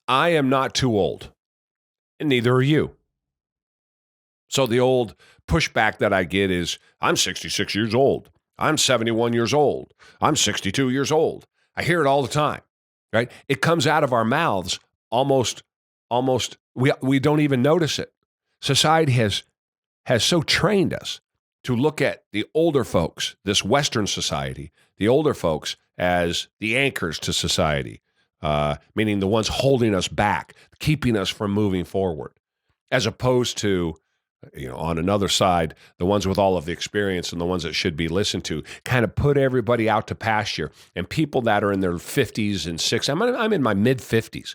I am not too old, and neither are you. So the old pushback that I get is, I'm 66 years old. I'm 71 years old. I'm 62 years old. I hear it all the time, right? It comes out of our mouths almost, we don't even notice it. Society has so trained us to look at the older folks, this Western society, the older folks as the anchors to society, meaning the ones holding us back, keeping us from moving forward, as opposed to, on another side, the ones with all of the experience and the ones that should be listened to, kind of put everybody out to pasture. And people that are in their 50s and 60s, I'm in my mid-50s,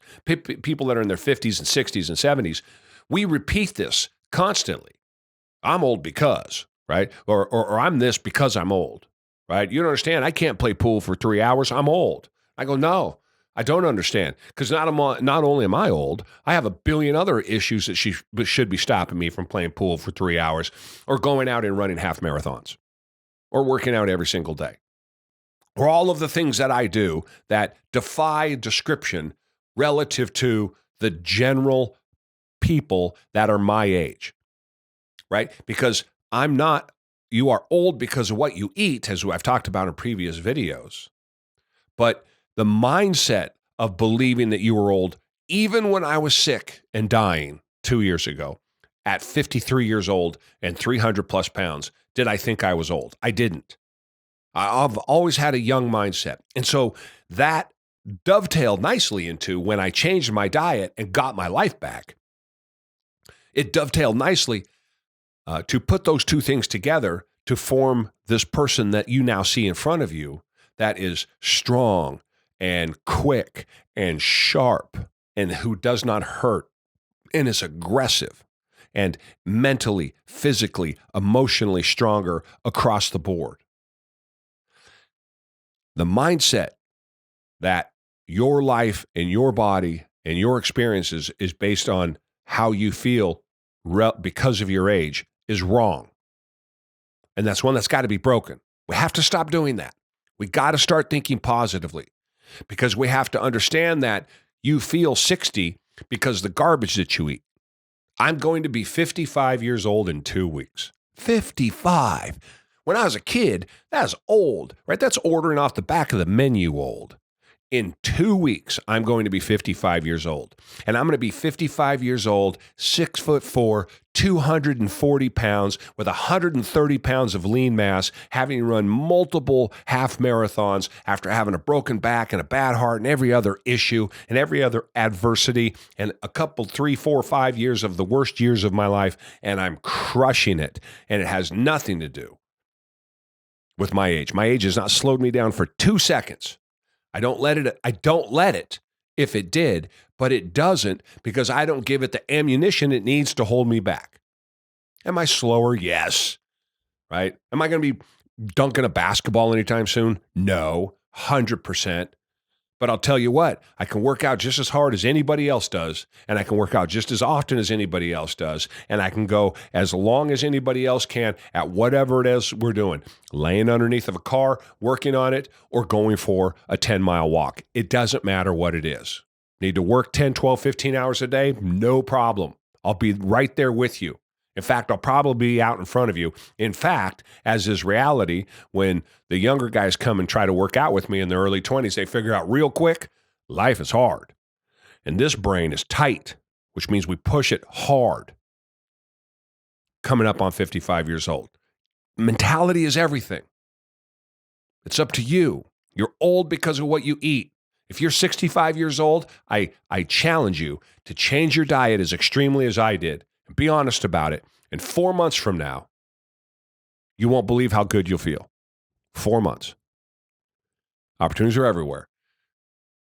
people that are in their 50s and 60s and 70s, we repeat this constantly. I'm old because, right? Or I'm this because I'm old, right? You don't understand. I can't play pool for 3 hours. I'm old. I go, no, I don't understand. Because not only am I old, I have a billion other issues that should be stopping me from playing pool for 3 hours or going out and running half marathons or working out every single day. Or all of the things that I do that defy description relative to the general people that are my age. Right? Because you are old because of what you eat, as I've talked about in previous videos. But the mindset of believing that you were old, even when I was sick and dying 2 years ago, at 53 years old and 300 plus pounds, did I think I was old? I didn't. I've always had a young mindset. And so that dovetailed nicely into when I changed my diet and got my life back. It dovetailed nicely to put those two things together to form this person that you now see in front of you that is strong and quick and sharp and who does not hurt and is aggressive and mentally, physically, emotionally stronger across the board. The mindset that your life and your body and your experiences is based on how you feel because of your age is wrong. And that's one that's got to be broken. We have to stop doing that. We got to start thinking positively because we have to understand that you feel 60 because the garbage that you eat. I'm going to be 55 years old in 2 weeks. 55. When I was a kid, that's old, right? That's ordering off the back of the menu old. In 2 weeks, I'm going to be 55 years old. And I'm going to be 55 years old, 6'4", 240 pounds, with 130 pounds of lean mass, having run multiple half marathons after having a broken back and a bad heart and every other issue and every other adversity and a couple, 3, 4, 5 years of the worst years of my life. And I'm crushing it. And it has nothing to do with my age. My age has not slowed me down for 2 seconds. I don't let it if it did, but it doesn't because I don't give it the ammunition it needs to hold me back. Am I slower? Yes. Right? Am I going to be dunking a basketball anytime soon? No, 100%. But I'll tell you what, I can work out just as hard as anybody else does, and I can work out just as often as anybody else does, and I can go as long as anybody else can at whatever it is we're doing, laying underneath of a car, working on it, or going for a 10-mile walk. It doesn't matter what it is. Need to work 10, 12, 15 hours a day? No problem. I'll be right there with you. In fact, I'll probably be out in front of you. In fact, as is reality, when the younger guys come and try to work out with me in their early 20s, they figure out real quick, life is hard. And this brain is tight, which means we push it hard. Coming up on 55 years old. Mentality is everything. It's up to you. You're old because of what you eat. If you're 65 years old, I challenge you to change your diet as extremely as I did. And be honest about it. And 4 months from now, you won't believe how good you'll feel. 4 months. Opportunities are everywhere.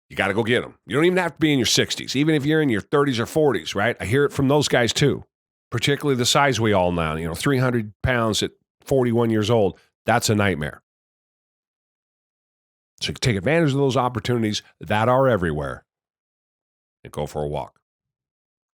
You got to go get them. You don't even have to be in your 60s. Even if you're in your 30s or 40s, right? I hear it from those guys too. Particularly the size we all now, 300 pounds at 41 years old. That's a nightmare. So take advantage of those opportunities that are everywhere and go for a walk.